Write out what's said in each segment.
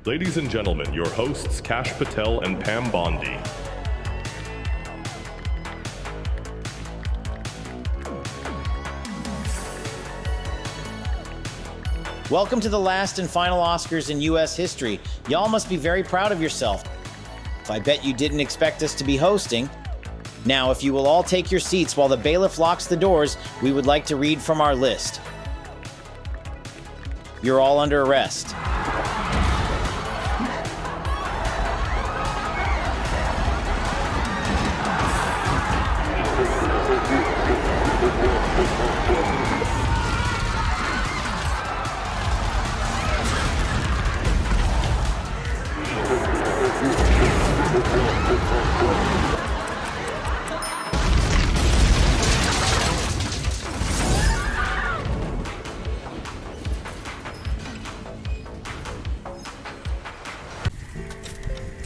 Ladies and gentlemen, your hosts Kash Patel and Pam Bondi. Welcome to the last and final Oscars in U.S. history. Y'all must be very proud of yourself. I bet you didn't expect us to be hosting. Now, if you will all take your seats while the bailiff locks the doors, we would like to read from our list. You're all under arrest.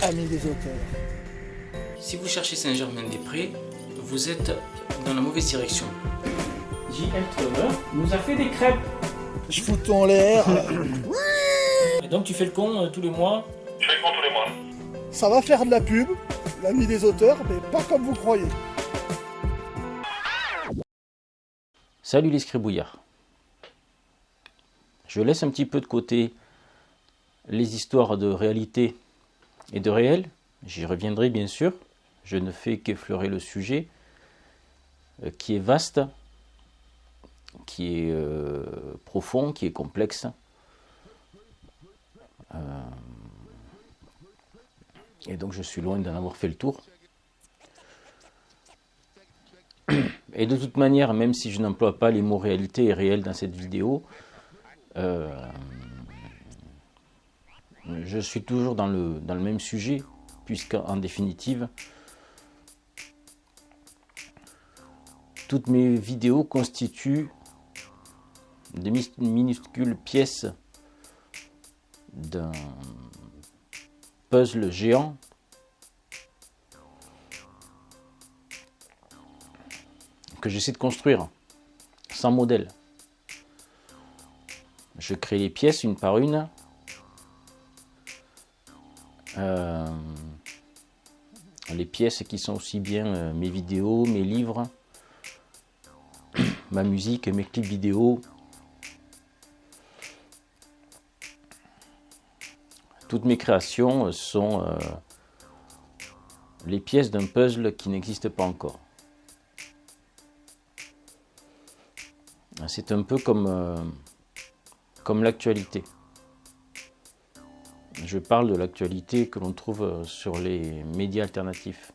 Amis des auteurs. Si vous cherchez Saint-Germain-des-Prés, vous êtes dans la mauvaise direction. J.L. Trevor nous a fait des crêpes. Je fous tout en l'air. Et donc tu fais le con tous les mois. Je fais le compte tous les mois. Ça va faire de la pub, l'ami des auteurs, mais pas comme vous croyez. Salut les scribouillards. Je laisse un petit peu de côté les histoires de réalité et de réel. J'y reviendrai bien sûr. Je ne fais qu'effleurer le sujet qui est vaste, qui est profond, qui est complexe. Et donc je suis loin d'en avoir fait le tour. Et de toute manière, même si je n'emploie pas les mots réalité et réel dans cette vidéo, je suis toujours dans le même sujet, puisqu'en définitive, toutes mes vidéos constituent des minuscules pièces d'un puzzle géant que j'essaie de construire sans modèle. Je crée les pièces une par une. Les pièces qui sont aussi bien mes vidéos, mes livres, ma musique, mes clips vidéo. Toutes mes créations sont les pièces d'un puzzle qui n'existe pas encore. C'est un peu comme l'actualité. Je parle de l'actualité que l'on trouve sur les médias alternatifs.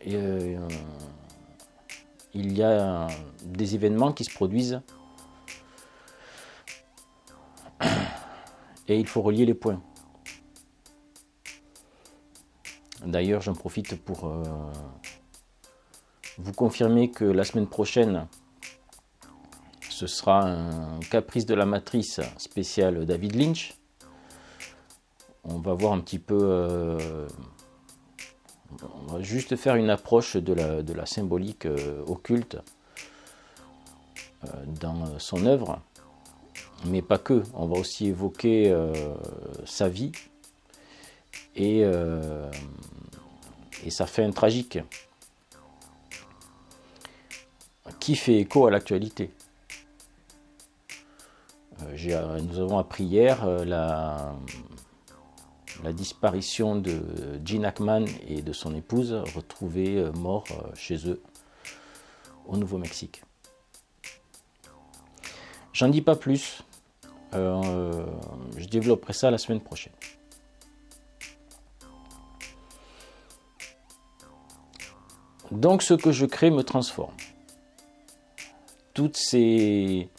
Et, il y a des événements qui se produisent et il faut relier les points. D'ailleurs, j'en profite pour vous confirmer que la semaine prochaine, ce sera un caprice de la matrice spécial David Lynch. On va voir un petit peu, on va juste faire une approche de la symbolique occulte dans son œuvre, mais pas que. On va aussi évoquer sa vie et sa fin tragique, qui fait écho à l'actualité. Nous avons appris hier la disparition de Gene Hackman et de son épouse, retrouvés morts chez eux au Nouveau-Mexique. J'en dis pas plus, je développerai ça la semaine prochaine. Donc ce que je crée me transforme. Toutes ces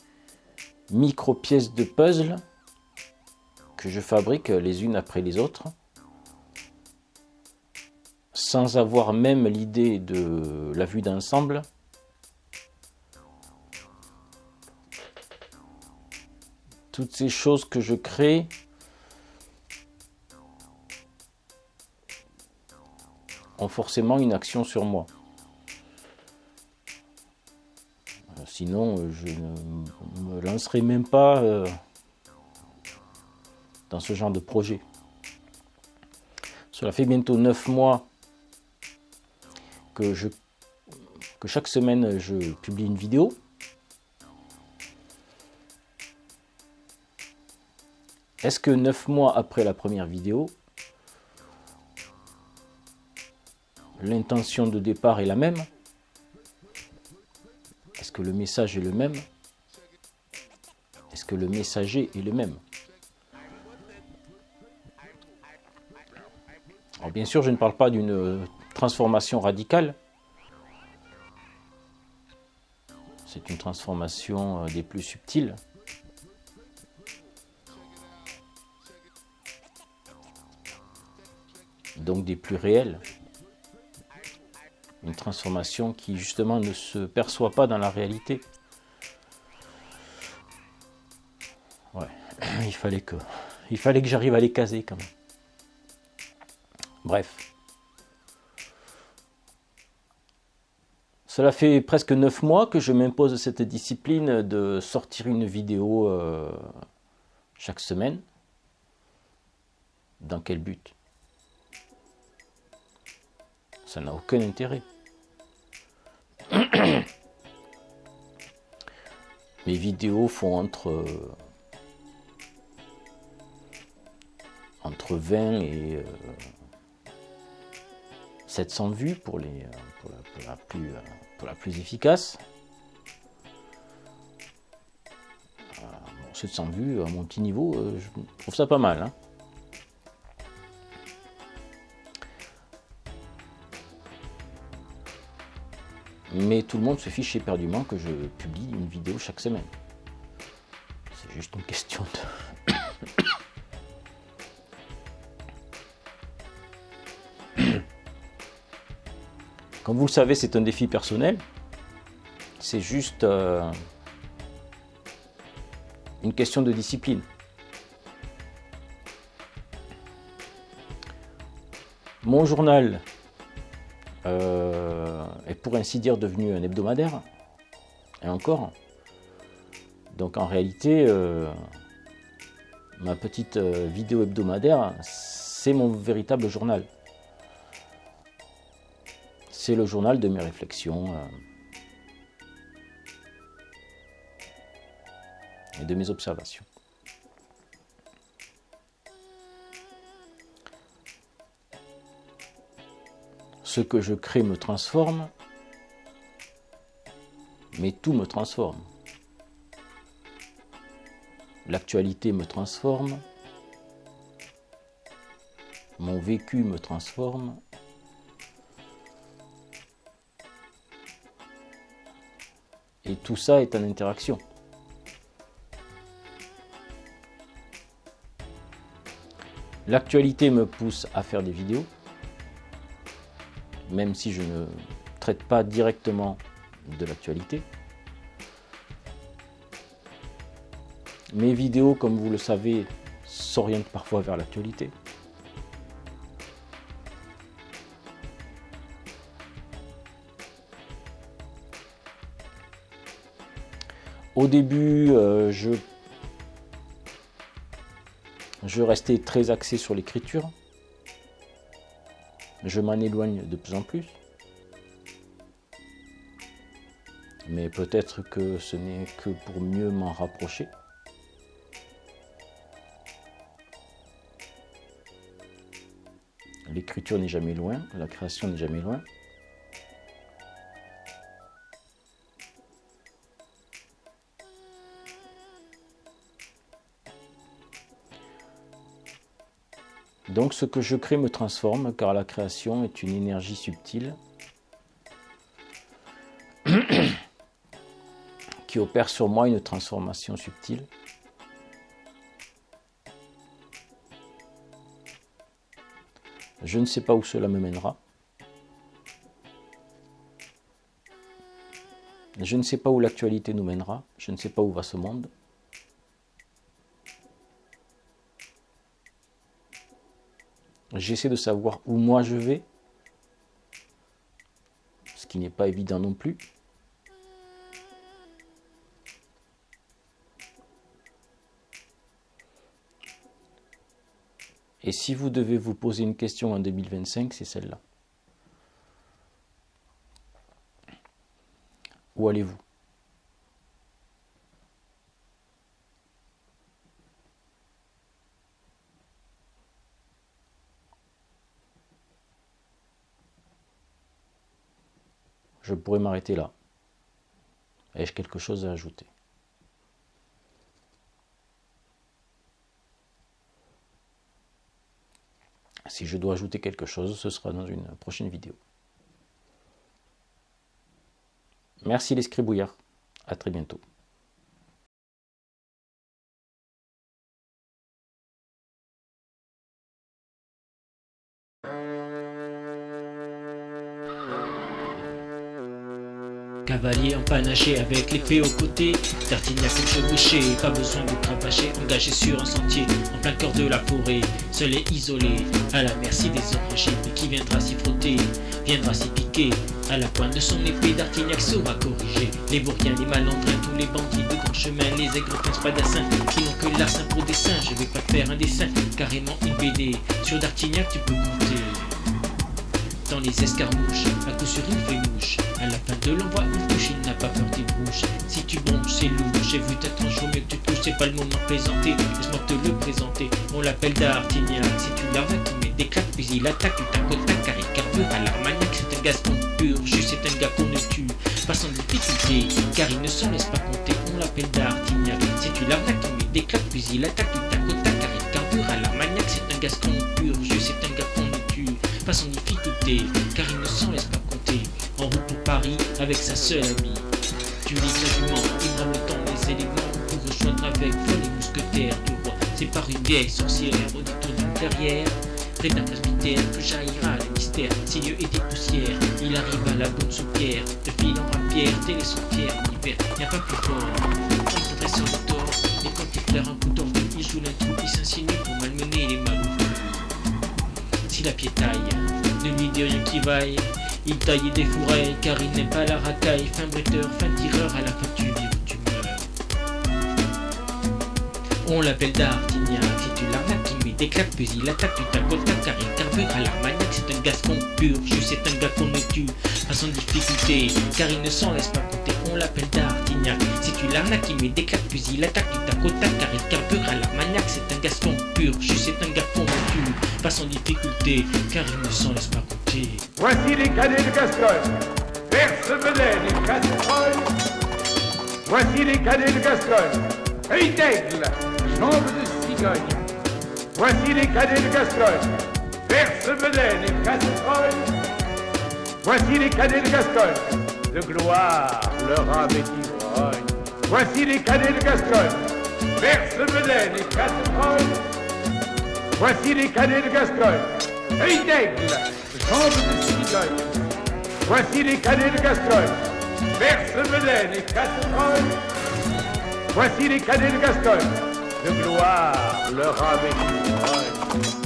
micro-pièces de puzzle que je fabrique les unes après les autres, sans avoir même l'idée de la vue d'ensemble, toutes ces choses que je crée ont forcément une action sur moi. Sinon, je ne me lancerai même pas dans ce genre de projet. Cela fait bientôt 9 mois que chaque semaine je publie une vidéo. Est-ce que 9 mois après la première vidéo, l'intention de départ est la même? Est-ce que le message est le même? Est-ce que le messager est le même? Alors bien sûr, je ne parle pas d'une transformation radicale. C'est une transformation des plus subtiles. Donc des plus réels. Une transformation qui justement ne se perçoit pas dans la réalité. Ouais, il fallait que j'arrive à les caser quand même. Bref. Cela fait presque 9 mois que je m'impose cette discipline de sortir une vidéo chaque semaine. Dans quel but? Ça n'a aucun intérêt. Mes vidéos font entre 20 et 700 vues pour la plus efficace. 700 vues à mon petit niveau, je trouve ça pas mal, hein. Mais tout le monde se fiche éperdument que je publie une vidéo chaque semaine. C'est juste une question de... Comme vous le savez, c'est un défi personnel. C'est juste une question de discipline. Mon journal est pour ainsi dire devenu un hebdomadaire, et encore. Donc en réalité, ma petite vidéo hebdomadaire, c'est mon véritable journal. C'est le journal de mes réflexions et de mes observations. Ce que je crée me transforme, mais tout me transforme. L'actualité me transforme, mon vécu me transforme, et tout ça est en interaction. L'actualité me pousse à faire des vidéos, même si je ne traite pas directement de l'actualité. Mes vidéos, comme vous le savez, s'orientent parfois vers l'actualité. Au début, je restais très axé sur l'écriture. Je m'en éloigne de plus en plus. Mais peut-être que ce n'est que pour mieux m'en rapprocher. L'écriture n'est jamais loin, la création n'est jamais loin. Donc ce que je crée me transforme, car la création est une énergie subtile qui opère sur moi une transformation subtile. Je ne sais pas où cela me mènera. Je ne sais pas où l'actualité nous mènera. Je ne sais pas où va ce monde. J'essaie de savoir où moi je vais, ce qui n'est pas évident non plus. Et si vous devez vous poser une question en 2025, c'est celle-là. Où allez-vous ? Je pourrais m'arrêter là. Ai-je quelque chose à ajouter ? Si je dois ajouter quelque chose, ce sera dans une prochaine vidéo. Merci les scribouillards. À très bientôt. Cavalier empanaché avec l'épée au côté, D'Artignac comme chevauché, pas besoin de cravacher, engagé sur un sentier, en plein cœur de la forêt, seul et isolé, à la merci des hommes mais qui viendra s'y frotter, viendra s'y piquer, à la pointe de son épée, D'Artignac saura corriger, les bourriens, les malandrins, tous les bandits de grand chemin, les aigres princes padassins, qui n'ont que l'arsen pour dessin, je vais pas faire un dessin, carrément une BD, sur D'Artignac tu peux compter. Dans les escarmouches, à coup sûr il fait mouche. À la fin de l'envoi, il touche, il n'a pas peur des bouches. Si tu bronches, c'est louche. J'ai vu ta tranche au mieux que tu touches, c'est pas le moment de plaisanter. Laisse-moi te le présenter. On l'appelle D'Artignac. C'est une larve qui met des claques, puis il attaque du tac au tac, car il carbure à l'armagnac. C'est un gaston pur, juste c'est un gars qu'on ne tue pas sans difficulté, car il ne s'en laisse pas compter. On l'appelle D'Artignac. C'est une larve qui met des claques, puis il attaque du tac au tac, car il carbure à l'armagnac. C'est un gaston pur, juste c'est un gars qu'on ne tue pas sans difficulté, car il ne s'en laisse pas compter. En route pour Paris avec sa seule amie, tu lis jugement, il prend le temps les éléments pour rejoindre avec folle et mousquetaire du roi. C'est par une vieille sorcière au détour d'une clairière, près d'un presbytère que jaillira le mystère. Ses lieux étaient poussière, il arrive à la bonne soupière, de fil en rapière, télé son pierre en hiver, y'a pas plus fort. Il se dresse sur le tort, et quand il flaire un coup tordu, il joue l'introu, il s'insinue pour malmener les malheureux. Si la piétaille ne lui dit rien qui vaille, il taille des fourrailles car il n'aime pas la racaille. Fin bretteur, fin tireur, à la fin tu vis ou tu meurs. On l'appelle D'Artignac, c'est une arnaque qui met des claques, puis il attaque du tac au tac, car il carbure à l'armagnac. C'est un gascon pur, juste c'est un gars qu'on ne tue pas sans difficulté, car il ne s'en laisse pas compter. On l'appelle D'Artignac, c'est une arnaque qui met des claques, puis il attaque du tac au tac, car il carbure à l'armagnac. C'est un gascon pur, juste c'est un gars qu'on ne tue pas sans difficulté, car il ne s'en laisse pas compter. Voici les cadets de Gascogne, Perce-Bedaine et Casserole. Voici les cadets de Gascogne, œil d'aigle, jambe de cigogne. Voici les cadets de Gascogne, Perce-Bedaine et Casserole. Voici les cadets de Gascogne, de gloire leur âme est ivrogne. Voici les cadets de Gascogne, Perce-Bedaine et Casserole. Voici les cadets de Gascogne, œil d'aigle, jambe de cigogne. Voici les cadets de Gascogne, Perce-Bedaine et Casserole. Voici les cadets de Gascogne, de gloire leur âme est ivrogne.